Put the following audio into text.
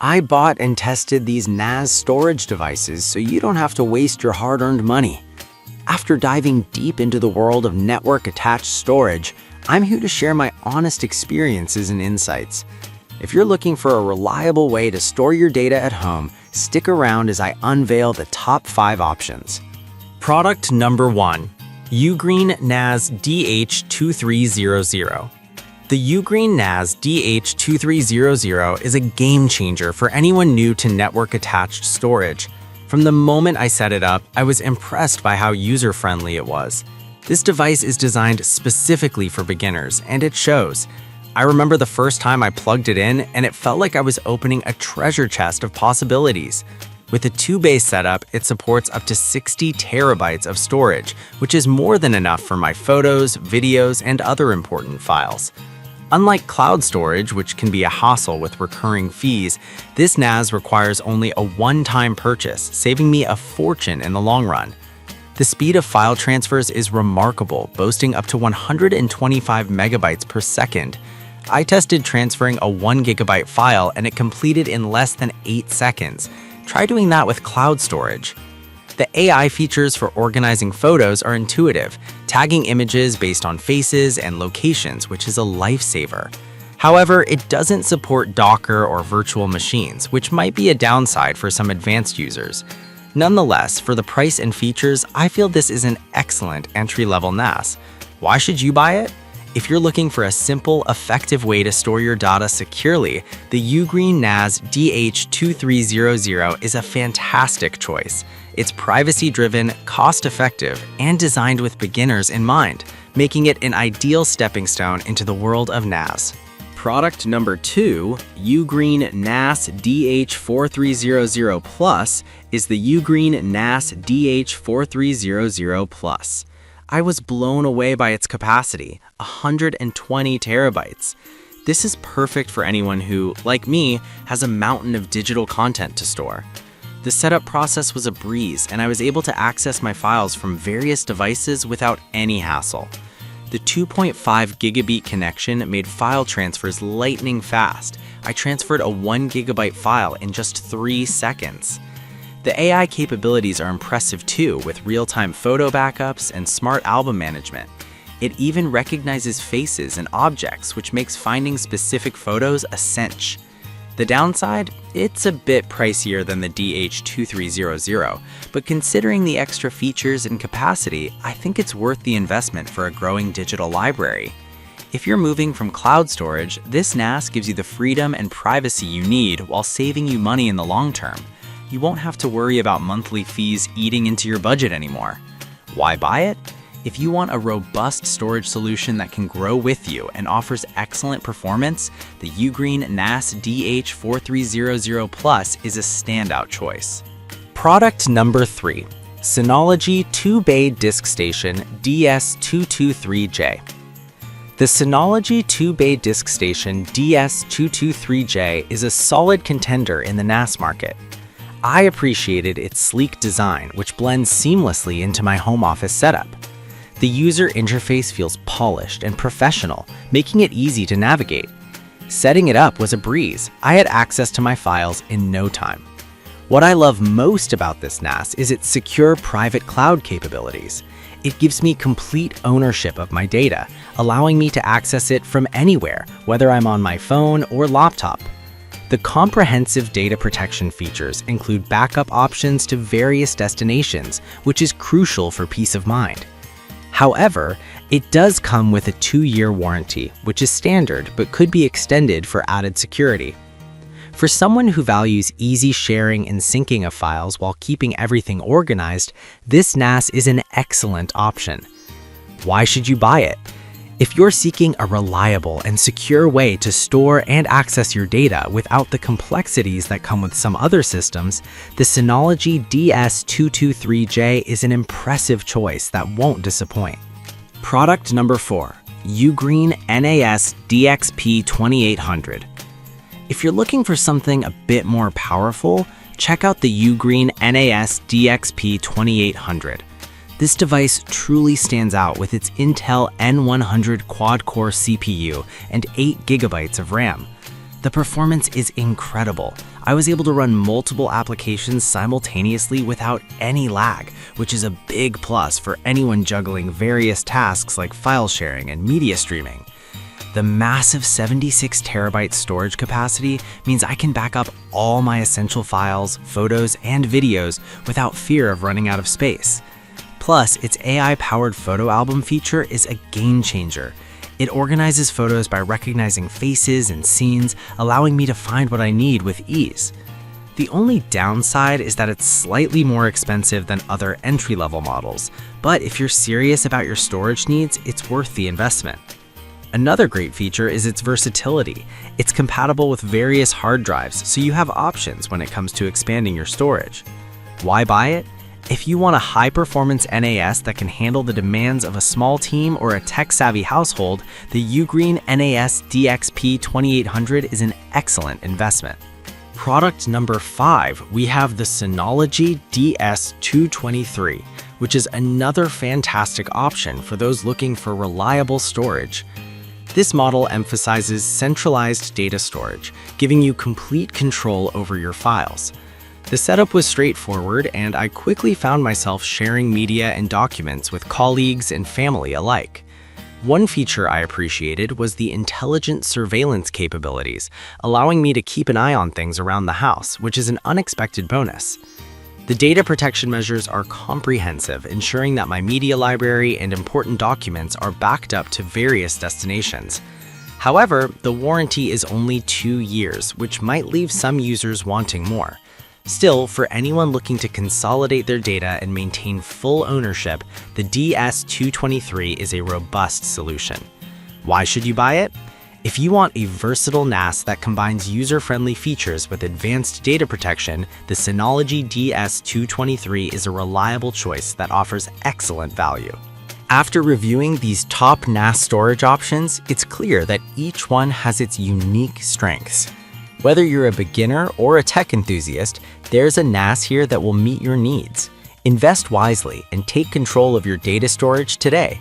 I bought and tested these NAS storage devices so you don't have to waste your hard-earned money. After diving deep into the world of network-attached storage, I'm here to share my honest experiences and insights. If you're looking for a reliable way to store your data at home, stick around as I unveil the top 5 options. Product number 1. Ugreen NAS DH2300. The Ugreen NAS DH2300 is a game changer for anyone new to network-attached storage. From the moment I set it up, I was impressed by how user-friendly it was. This device is designed specifically for beginners, and it shows. I remember the first time I plugged it in, and it felt like I was opening a treasure chest of possibilities. With a 2-bay setup, it supports up to 60 terabytes of storage, which is more than enough for my photos, videos, and other important files. Unlike cloud storage, which can be a hassle with recurring fees, this NAS requires only a one-time purchase, saving me a fortune in the long run. The speed of file transfers is remarkable, boasting up to 125 megabytes per second. I tested transferring a 1 gigabyte file and it completed in less than 8 seconds. Try doing that with cloud storage. The AI features for organizing photos are intuitive, tagging images based on faces and locations, which is a lifesaver. However, it doesn't support Docker or virtual machines, which might be a downside for some advanced users. Nonetheless, for the price and features, I feel this is an excellent entry-level NAS. Why should you buy it? If you're looking for a simple, effective way to store your data securely, the Ugreen NAS DH2300 is a fantastic choice. It's privacy-driven, cost-effective, and designed with beginners in mind, making it an ideal stepping stone into the world of NAS. Product number 2, Ugreen NAS DH4300 Plus, is the Ugreen NAS DH4300 Plus. I was blown away by its capacity, 120 terabytes. This is perfect for anyone who, like me, has a mountain of digital content to store. The setup process was a breeze, and I was able to access my files from various devices without any hassle. The 2.5 gigabit connection made file transfers lightning fast. I transferred a 1 gigabyte file in just 3 seconds. The AI capabilities are impressive too, with real-time photo backups and smart album management. It even recognizes faces and objects, which makes finding specific photos a cinch. The downside? It's a bit pricier than the DH2300, but considering the extra features and capacity, I think it's worth the investment for a growing digital library. If you're moving from cloud storage, this NAS gives you the freedom and privacy you need while saving you money in the long term. You won't have to worry about monthly fees eating into your budget anymore. Why buy it? If you want a robust storage solution that can grow with you and offers excellent performance, the Ugreen NAS DH4300 Plus is a standout choice. Product number 3. Synology 2-bay disk station DS223J. The Synology 2-bay disk station DS223J is a solid contender in the NAS market. I appreciated its sleek design, which blends seamlessly into my home office setup. The user interface feels polished and professional, making it easy to navigate. Setting it up was a breeze. I had access to my files in no time. What I love most about this NAS is its secure private cloud capabilities. It gives me complete ownership of my data, allowing me to access it from anywhere, whether I'm on my phone or laptop. The comprehensive data protection features include backup options to various destinations, which is crucial for peace of mind. However, it does come with a 2-year warranty, which is standard but could be extended for added security. For someone who values easy sharing and syncing of files while keeping everything organized, this NAS is an excellent option. Why should you buy it? If you're seeking a reliable and secure way to store and access your data without the complexities that come with some other systems, the Synology DS223J is an impressive choice that won't disappoint. Product number 4, Ugreen NAS DXP2800. If you're looking for something a bit more powerful, check out the Ugreen NAS DXP2800. This device truly stands out with its Intel N100 quad-core CPU and 8 GB of RAM. The performance is incredible. I was able to run multiple applications simultaneously without any lag, which is a big plus for anyone juggling various tasks like file sharing and media streaming. The massive 76 terabyte storage capacity means I can back up all my essential files, photos, and videos without fear of running out of space. Plus, its AI-powered photo album feature is a game changer. It organizes photos by recognizing faces and scenes, allowing me to find what I need with ease. The only downside is that it's slightly more expensive than other entry-level models, but if you're serious about your storage needs, it's worth the investment. Another great feature is its versatility. It's compatible with various hard drives, so you have options when it comes to expanding your storage. Why buy it? If you want a high-performance NAS that can handle the demands of a small team or a tech-savvy household, the Ugreen NAS DXP 2800 is an excellent investment. Product number 5, we have the Synology DS223, which is another fantastic option for those looking for reliable storage. This model emphasizes centralized data storage, giving you complete control over your files. The setup was straightforward, and I quickly found myself sharing media and documents with colleagues and family alike. One feature I appreciated was the intelligent surveillance capabilities, allowing me to keep an eye on things around the house, which is an unexpected bonus. The data protection measures are comprehensive, ensuring that my media library and important documents are backed up to various destinations. However, the warranty is only 2 years, which might leave some users wanting more. Still, for anyone looking to consolidate their data and maintain full ownership, the DS223 is a robust solution. Why should you buy it? If you want a versatile NAS that combines user-friendly features with advanced data protection, the Synology DS223 is a reliable choice that offers excellent value. After reviewing these top NAS storage options, it's clear that each one has its unique strengths. Whether you're a beginner or a tech enthusiast, there's a NAS here that will meet your needs. Invest wisely and take control of your data storage today.